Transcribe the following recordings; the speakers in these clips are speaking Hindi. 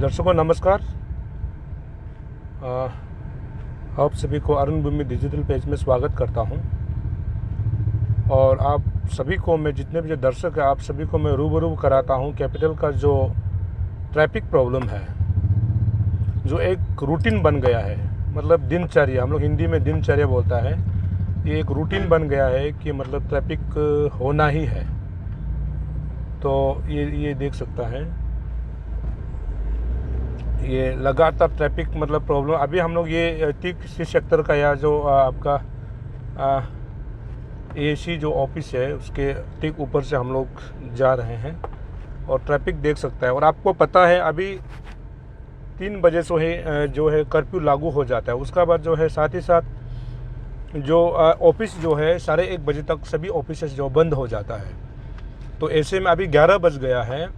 दर्शकों नमस्कार। आप सभी को अरुण भूमि डिजिटल पेज में स्वागत करता हूं और आप सभी को मैं जितने भी जो दर्शक हैं आप सभी को मैं रूबरू कराता हूं कैपिटल का जो ट्रैफिक प्रॉब्लम है, जो एक रूटीन बन गया है। मतलब दिनचर्या, हम लोग हिंदी में दिनचर्या बोलता है, ये एक रूटीन बन गया है कि मतलब ट्रैफिक होना ही है। तो ये देख सकता है, ये लगातार ट्रैफिक मतलब प्रॉब्लम। अभी हम लोग ये 30 सेक्टर का या जो आपका एसी जो ऑफिस है उसके ठीक ऊपर से हम लोग जा रहे हैं और ट्रैफिक देख सकता है। और आपको पता है अभी 3 बजे से ही जो है कर्फ्यू लागू हो जाता है। उसका बाद जो है साथ ही साथ जो ऑफिस जो है 1:30 बजे तक सभी ऑफिस जो बंद हो जाता है। तो ऐसे में अभी 11 बज गया है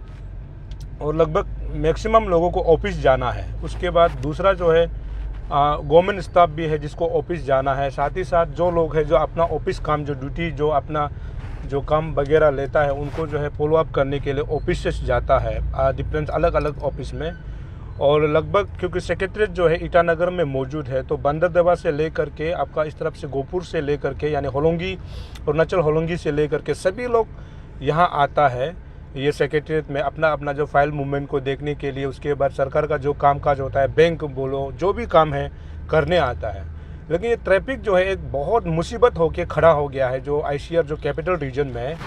और लगभग मैक्सिमम लोगों को ऑफिस जाना है। उसके बाद दूसरा जो है गवर्नमेंट स्टाफ भी है जिसको ऑफिस जाना है। साथ ही साथ जो लोग हैं जो अपना ऑफिस काम जो ड्यूटी जो अपना जो काम वगैरह लेता है उनको जो है फॉलो अप करने के लिए ऑफिस से जाता है डिफरेंट अलग अलग ऑफिस में। और लगभग क्योंकि सेक्रेटरीट जो है ईटानगर में मौजूद है, तो बंदरदेवा से लेकर के आपका इस तरफ से गोपुर से लेकर के यानी होलोंगी अरुणाचल होलोंगी से लेकर के सभी लोग यहाँ आता है ये सेक्रेटरीट में अपना अपना जो फाइल मूवमेंट को देखने के लिए। उसके बाद सरकार का जो कामकाज होता है, बैंक बोलो जो भी काम है करने आता है। लेकिन ये ट्रैफिक जो है एक बहुत मुसीबत होके खड़ा हो गया है जो आईसीआर जो कैपिटल रीजन में है।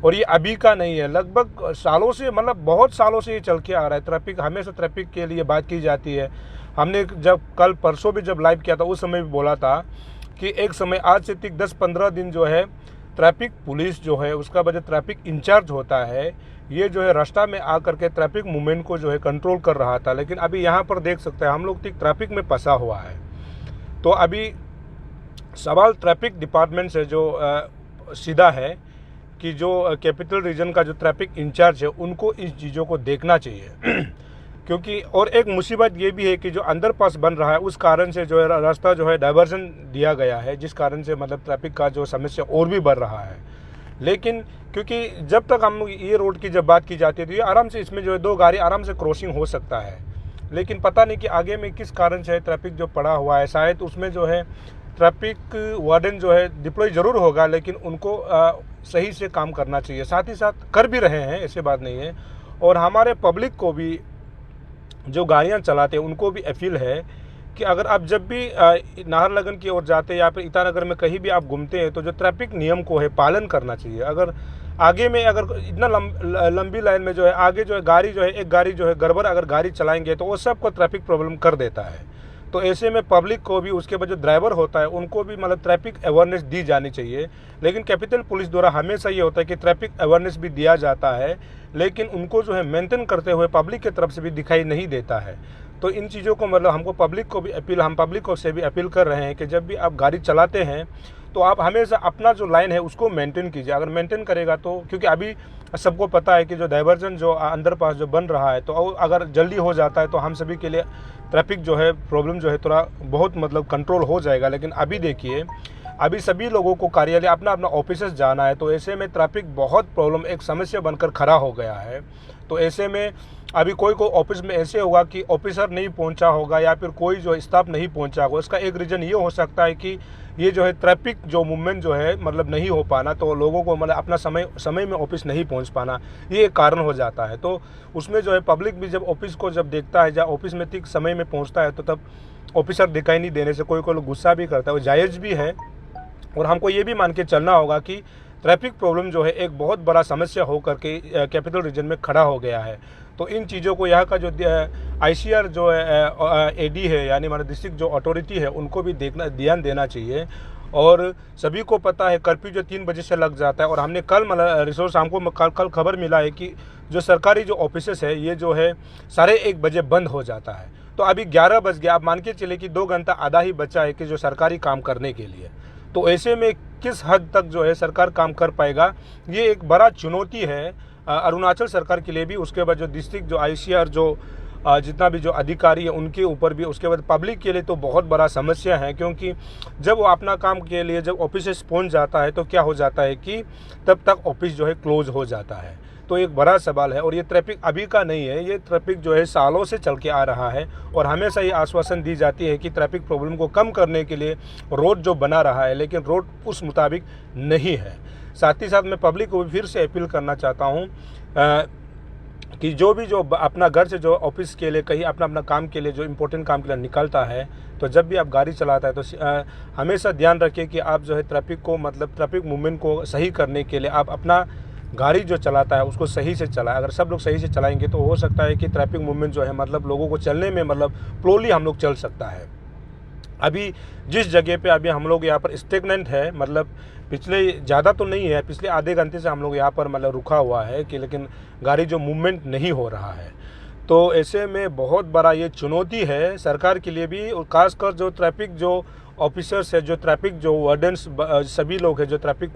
और ये अभी का नहीं है, लगभग सालों से मतलब बहुत सालों से ये चल के आ रहा है। ट्रैफिक हमेशा ट्रैफिक के लिए बात की जाती है। हमने जब कल परसों भी जब लाइव किया था उस समय भी बोला था कि एक समय आज से ठीक 10-15 दिन जो है ट्रैफिक पुलिस जो है उसका वजह ट्रैफिक इंचार्ज होता है, ये जो है रास्ता में आकर के ट्रैफिक मूवमेंट को जो है कंट्रोल कर रहा था। लेकिन अभी यहाँ पर देख सकते हैं हम लोग ठीक ट्रैफिक में फंसा हुआ है। तो अभी सवाल ट्रैफिक डिपार्टमेंट से जो सीधा है कि जो कैपिटल रीजन का जो ट्रैफिक इंचार्ज है उनको इस चीज़ों को देखना चाहिए क्योंकि और एक मुसीबत ये भी है कि जो अंडरपास बन रहा है उस कारण से जो है रास्ता जो है डाइवर्जन दिया गया है, जिस कारण से मतलब ट्रैफिक का जो समस्या और भी बढ़ रहा है। लेकिन क्योंकि जब तक हम ये रोड की जब बात की जाती है तो ये आराम से इसमें जो है 2 गाड़ी आराम से क्रॉसिंग हो सकता है। लेकिन पता नहीं कि आगे में किस कारण से ट्रैफिक जो पड़ा हुआ है, शायद उसमें जो है ट्रैफिक वार्डन जो है डिप्लॉय ज़रूर होगा, लेकिन उनको सही से काम करना चाहिए। साथ ही साथ कर भी रहे हैं, ऐसे बात नहीं है। और हमारे पब्लिक को भी जो गाड़ियाँ चलाते हैं उनको भी अपील है कि अगर आप जब भी नाहरलगुन की ओर जाते हैं या फिर ईटानगर में कहीं भी आप घूमते हैं तो जो ट्रैफिक नियम को है पालन करना चाहिए। अगर आगे में अगर इतना लंबी लाइन में जो है आगे जो है गाड़ी जो है एक गाड़ी जो है गड़बड़ अगर गाड़ी चलाएंगे तो वो सबको ट्रैफिक प्रॉब्लम कर देता है। तो ऐसे में पब्लिक को भी उसके बाद जो ड्राइवर होता है उनको भी मतलब ट्रैफिक अवेयरनेस दी जानी चाहिए। लेकिन कैपिटल पुलिस द्वारा हमेशा ये होता है कि ट्रैफिक अवेयरनेस भी दिया जाता है, लेकिन उनको जो है मेंटेन करते हुए पब्लिक की तरफ से भी दिखाई नहीं देता है। तो इन चीज़ों को मतलब हमको पब्लिक को भी अपील, हम पब्लिक से भी अपील कर रहे हैं कि जब भी आप गाड़ी चलाते हैं तो आप हमेशा अपना जो लाइन है उसको मेंटेन कीजिए। अगर मेंटेन करेगा तो क्योंकि अभी सबको पता है कि जो डाइवर्जन जो अंडरपास जो बन रहा है तो अगर जल्दी हो जाता है तो हम सभी के लिए ट्रैफिक जो है प्रॉब्लम जो है थोड़ा बहुत मतलब कंट्रोल हो जाएगा। लेकिन अभी देखिए अभी सभी लोगों को कार्यालय अपना अपना ऑफिसेस जाना है, तो ऐसे में ट्रैफिक बहुत प्रॉब्लम एक समस्या बनकर खड़ा हो गया है। तो ऐसे में अभी कोई ऑफिस में ऐसे होगा कि ऑफिसर नहीं पहुंचा होगा या फिर कोई जो स्टाफ नहीं पहुंचा होगा। इसका एक रीज़न ये हो सकता है कि ये जो है ट्रैफिक जो मूवमेंट जो है मतलब नहीं हो पाना, तो लोगों को मतलब अपना समय में ऑफिस नहीं पहुंच पाना, ये एक कारण हो जाता है। तो उसमें जो है पब्लिक भी जब ऑफिस को जब देखता है, जब ऑफिस में ठीक समय में पहुँचता है तो तब ऑफिसर दिखाई नहीं देने से कोई लोग गुस्सा भी करता है, वो जायज़ भी है। और हमको ये भी मान के चलना होगा कि ट्रैफिक प्रॉब्लम जो है एक बहुत बड़ा समस्या होकर के कैपिटल रीजन में खड़ा हो गया है। तो इन चीज़ों को यहाँ का जो आईसीआर जो एडी है यानी हमारा डिस्ट्रिक्ट जो अथॉरिटी है उनको भी ध्यान देना चाहिए। और सभी को पता है कर्फ्यू जो 3 बजे से लग जाता है। और हमने कल मतलब रिसोर्स हमको कल खबर मिला है कि जो सरकारी जो ऑफिसेस है ये जो है 1:30 बजे बंद हो जाता है। तो अभी 11 बज गया, आप मान के चले कि 2 घंटा आधा ही बचा है कि जो सरकारी काम करने के लिए। तो ऐसे में किस हद तक जो है सरकार काम कर पाएगा, ये एक बड़ा चुनौती है अरुणाचल सरकार के लिए भी। उसके बाद जो डिस्ट्रिक्ट जो आईसीआर जो जितना भी जो अधिकारी है उनके ऊपर भी, उसके बाद पब्लिक के लिए तो बहुत बड़ा समस्या है। क्योंकि जब वो अपना काम के लिए जब ऑफिस पहुंच जाता है तो क्या हो जाता है कि तब तक ऑफिस जो है क्लोज हो जाता है। तो एक बड़ा सवाल है। और ये ट्रैफिक अभी का नहीं है, ये ट्रैफिक जो है सालों से चल के आ रहा है और हमेशा ये आश्वासन दी जाती है कि ट्रैफिक प्रॉब्लम को कम करने के लिए रोड जो बना रहा है, लेकिन रोड उस मुताबिक नहीं है। साथ ही साथ मैं पब्लिक को भी फिर से अपील करना चाहता हूँ कि जो अपना घर से जो ऑफिस के लिए कहीं अपना काम के लिए जो इम्पोर्टेंट काम के लिए निकलता है, तो जब भी आप गाड़ी चलाता है तो हमेशा ध्यान रखिए कि आप जो है ट्रैफिक को ट्रैफिक मूवमेंट को सही करने के लिए आप अपना गाड़ी जो चलाता है उसको सही से चलाएं। अगर सब लोग सही से चलाएंगे तो हो सकता है कि ट्रैफिक मूवमेंट जो है लोगों को चलने में फ्लोली हम लोग चल सकता है। अभी जिस जगह पे अभी हम लोग यहाँ पर स्टेगनेंट है, पिछले ज़्यादा तो नहीं है, पिछले आधे घंटे से हम लोग यहाँ पर रुका हुआ है कि लेकिन गाड़ी जो मूवमेंट नहीं हो रहा है। तो ऐसे में बहुत बड़ा ये चुनौती है सरकार के लिए भी, और ख़ासकर जो ट्रैफिक जो ऑफिसर्स है, जो ट्रैफिक जो वार्डन्स सभी लोग हैं जो ट्रैफिक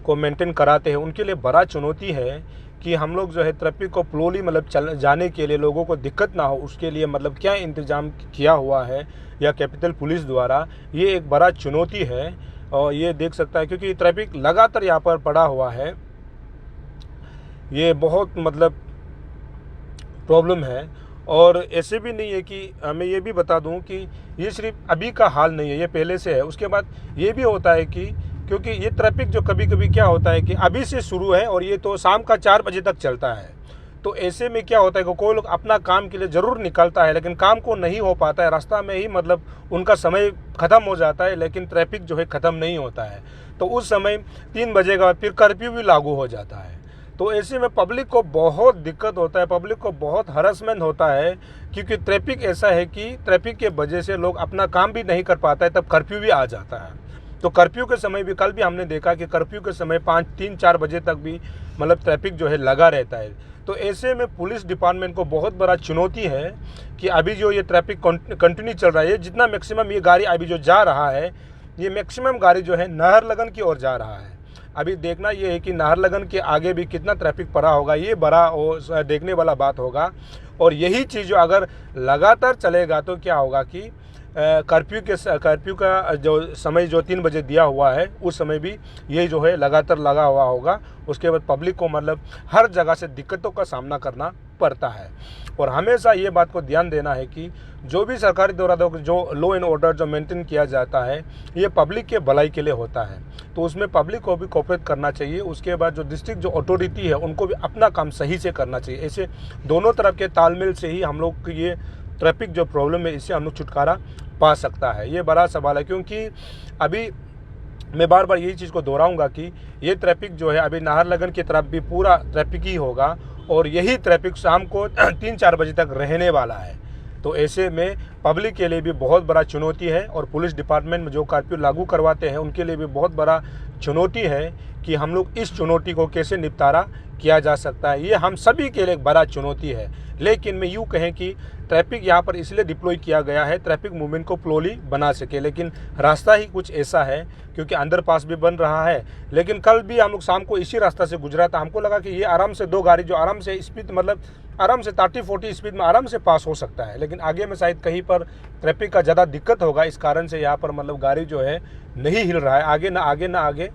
को मेंटेन कराते हैं, उनके लिए बड़ा चुनौती है कि हम लोग जो है ट्रैफिक को फ्लोली चल जाने के लिए लोगों को दिक्कत ना हो, उसके लिए क्या इंतज़ाम किया हुआ है या कैपिटल पुलिस द्वारा, ये एक बड़ा चुनौती है। और ये देख सकता है क्योंकि ट्रैफिक लगातार यहाँ पर पड़ा हुआ है, ये बहुत प्रॉब्लम है। और ऐसे भी नहीं है कि मैं ये भी बता दूं कि ये सिर्फ अभी का हाल नहीं है, ये पहले से है। उसके बाद ये भी होता है कि क्योंकि ये ट्रैफिक जो कभी कभी क्या होता है कि अभी से शुरू है और ये तो शाम का 4 बजे तक चलता है, तो ऐसे में क्या होता है कि कोई लोग अपना काम के लिए ज़रूर निकलता है लेकिन काम को नहीं हो पाता है, रास्ता में ही उनका समय ख़त्म हो जाता है, लेकिन ट्रैफिक जो है ख़त्म नहीं होता है। तो उस समय 3 बजे का फिर कर्फ्यू भी लागू हो जाता है। तो ऐसे में पब्लिक को बहुत दिक्कत होता है, पब्लिक को बहुत हरासमेंट होता है, क्योंकि ट्रैफिक ऐसा है कि ट्रैफिक के वजह से लोग अपना काम भी नहीं कर पाता है, तब कर्फ्यू भी आ जाता है। तो कर्फ्यू के समय भी कल भी हमने देखा कि कर्फ्यू के समय 3-4 बजे तक भी ट्रैफिक जो है लगा रहता है। तो ऐसे में पुलिस डिपार्टमेंट को बहुत बड़ा चुनौती है कि अभी जो ये ट्रैफिक कंटिन्यू चल रहा है, जितना मैक्सिमम ये गाड़ी अभी जो जा रहा है, ये मैक्सिमम गाड़ी जो है नाहरलगन की ओर जा रहा है। अभी देखना ये है कि नाहरलगन के आगे भी कितना ट्रैफिक पड़ा होगा, ये बड़ा देखने वाला बात होगा। और यही चीज़ जो अगर लगातार चलेगा तो क्या होगा कि कर्फ्यू का जो समय जो 3 बजे दिया हुआ है, उस समय भी ये जो है लगातार लगा हुआ होगा। उसके बाद पब्लिक को हर जगह से दिक्कतों का सामना करना पड़ता है। और हमेशा ये बात को ध्यान देना है कि जो भी सरकारी द्वारा जो लॉ एंड ऑर्डर जो मेंटेन किया जाता है, ये पब्लिक के भलाई के लिए होता है, तो उसमें पब्लिक को भी कोऑपरेट करना चाहिए। उसके बाद जो डिस्ट्रिक्ट जो अथॉरिटी है उनको भी अपना काम सही से करना चाहिए। ऐसे दोनों तरफ के तालमेल से ही हम लोग ये ट्रैफिक जो प्रॉब्लम है, इससे हम लोग छुटकारा पा सकता है। ये बड़ा सवाल है, क्योंकि अभी मैं बार बार यही चीज़ को दोहराऊंगा कि ये ट्रैफिक जो है अभी नाहरलगन की तरफ भी पूरा ट्रैफिक ही होगा और यही ट्रैफिक शाम को 3-4 बजे तक रहने वाला है। तो ऐसे में पब्लिक के लिए भी बहुत बड़ा चुनौती है और पुलिस डिपार्टमेंट में जो कर्फ्यू लागू करवाते हैं उनके लिए भी बहुत बड़ा चुनौती है कि हम लोग इस चुनौती को कैसे निपटारा किया जा सकता है। ये हम सभी के लिए एक बड़ा चुनौती है। लेकिन मैं यूँ कहें कि ट्रैफिक यहाँ पर इसलिए डिप्लॉय किया गया है ट्रैफिक मूवमेंट को फ्लोली बना सके, लेकिन रास्ता ही कुछ ऐसा है क्योंकि अंडरपास भी बन रहा है। लेकिन कल भी हम लोग शाम को इसी रास्ता से गुजरा था, हमको लगा कि ये आराम से 2 गाड़ी जो आराम से स्पीड आराम से 30-40 स्पीड में आराम से पास हो सकता है, लेकिन आगे में शायद कहीं पर ट्रैफिक का ज़्यादा दिक्कत होगा। इस कारण से यहाँ पर गाड़ी जो है नहीं हिल रहा है, आगे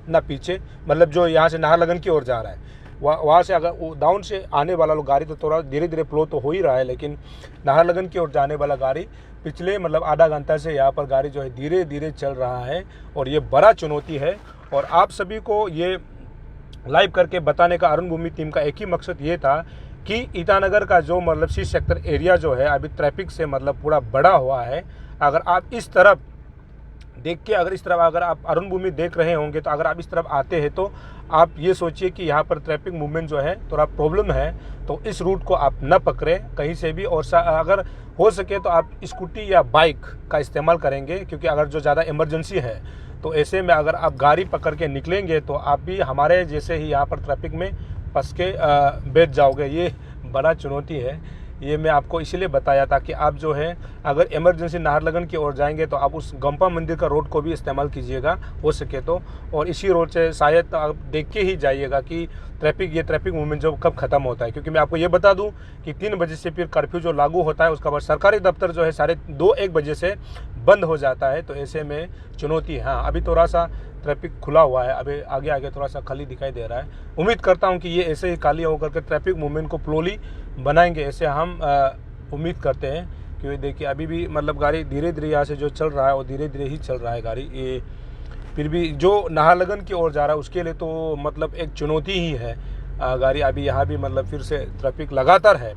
ना पीछे, जो यहाँ से नाहरलगन की ओर जा रहा है वहाँ से अगर डाउन से आने वाला लोग गाड़ी तो थोड़ा धीरे धीरे फ्लो तो हो ही रहा है, लेकिन नाहरलगन की ओर जाने वाला गाड़ी पिछले आधा घंटा से यहाँ पर गाड़ी जो है धीरे धीरे चल रहा है और ये बड़ा चुनौती है। और आप सभी को ये लाइव करके बताने का अरुण भूमि टीम का एक ही मकसद ये था कि ईटानगर का जो सी सेक्टर एरिया जो है अभी ट्रैफिक से पूरा बड़ा हुआ है। अगर आप इस तरफ देख के अगर आप अरुण भूमि देख रहे होंगे तो अगर आप इस तरफ आते हैं तो आप ये सोचिए कि यहाँ पर ट्रैफिक मूवमेंट जो है थोड़ा प्रॉब्लम है, तो इस रूट को आप न पकड़ें कहीं से भी। और अगर हो सके तो आप स्कूटी या बाइक का इस्तेमाल करेंगे, क्योंकि अगर जो ज़्यादा इमरजेंसी है तो ऐसे में अगर आप गाड़ी पकड़ के निकलेंगे तो आप भी हमारे जैसे ही यहाँ पर ट्रैफिक में फंस के बैठ जाओगे। ये बड़ा चुनौती है। ये मैं आपको इसीलिए बताया था कि आप जो है अगर इमरजेंसी नाहरलगन की ओर जाएंगे तो आप उस गंपा मंदिर का रोड को भी इस्तेमाल कीजिएगा हो सके तो, और इसी रोड से शायद आप देख के ही जाइएगा कि ये ट्रैफिक मूवमेंट जो कब ख़त्म होता है। क्योंकि मैं आपको ये बता दूं कि 3 बजे से फिर कर्फ्यू जो लागू होता है, उसका बाद सरकारी दफ्तर जो है 2:30-1 बजे से बंद हो जाता है। तो ऐसे में चुनौती, हाँ अभी थोड़ा सा ट्रैफिक खुला हुआ है। अभी आगे आगे थोड़ा सा खाली दिखाई दे रहा है। उम्मीद करता हूँ कि ये ऐसे ही खाली होकर के ट्रैफिक मूवमेंट को स्लोली बनाएंगे, ऐसे हम उम्मीद करते हैं। क्योंकि देखिए अभी भी मतलब गाड़ी धीरे धीरे यहाँ से जो चल रहा है वो धीरे धीरे ही चल रहा है गाड़ी। ये फिर भी जो नाहरलगुन की ओर जा रहा है उसके लिए तो मतलब एक चुनौती ही है गाड़ी। अभी यहाँ भी मतलब फिर से ट्रैफिक लगातार है।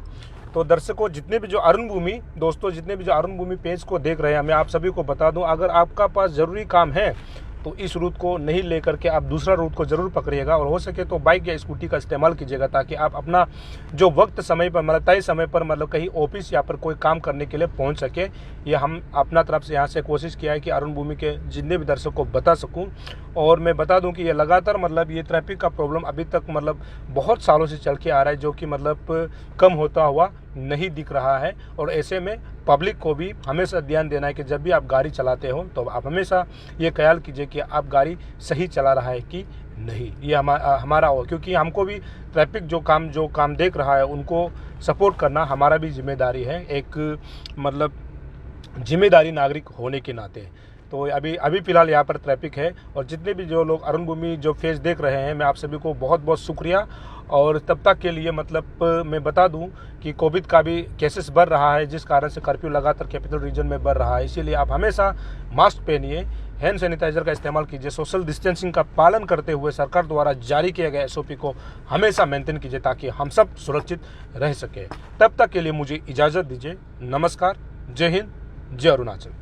तो दर्शकों, जितने भी जो अरुण भूमि दोस्तों, जितने भी जो अरुण भूमि पेज को देख रहे हैं, मैं आप सभी को बता दूं, अगर आपका पास ज़रूरी काम है तो इस रूट को नहीं लेकर के आप दूसरा रूट को ज़रूर पकड़िएगा, और हो सके तो बाइक या स्कूटी का इस्तेमाल कीजिएगा, ताकि आप अपना जो वक्त समय पर मतलब तय समय पर मतलब कहीं ऑफिस या पर कोई काम करने के लिए पहुंच सके। ये हम अपना तरफ से यहाँ से कोशिश किया है कि अरुण भूमि के जितने भी दर्शकों को बता सकूं। और मैं बता दूं कि ये लगातार मतलब ये ट्रैफिक का प्रॉब्लम अभी तक मतलब बहुत सालों से चल के आ रहा है, जो कि मतलब कम होता हुआ नहीं दिख रहा है। और ऐसे में पब्लिक को भी हमेशा ध्यान देना है कि जब भी आप गाड़ी चलाते हो तो आप हमेशा ये ख्याल कीजिए कि आप गाड़ी सही चला रहा है कि नहीं। ये हमारा हो, क्योंकि हमको भी ट्रैफिक जो काम देख रहा है उनको सपोर्ट करना हमारा भी जिम्मेदारी है, एक मतलब जिम्मेदारी नागरिक होने के नाते। तो अभी फ़िलहाल यहाँ पर ट्रैफिक है। और जितने भी जो लोग अरुण भूमि जो फेज देख रहे हैं, मैं आप सभी को बहुत बहुत शुक्रिया। और तब तक के लिए मतलब मैं बता दूं कि कोविड का भी केसेस बढ़ रहा है, जिस कारण से कर्फ्यू लगातार कैपिटल रीजन में बढ़ रहा है। इसीलिए आप हमेशा मास्क पहनिए, हैंड सैनिटाइजर का इस्तेमाल कीजिए, सोशल डिस्टेंसिंग का पालन करते हुए सरकार द्वारा जारी किए गए SOP को हमेशा मेंटेन कीजिए, ताकि हम सब सुरक्षित रह सकें। तब तक के लिए मुझे इजाज़त दीजिए। नमस्कार, जय हिंद, जय अरुणाचल।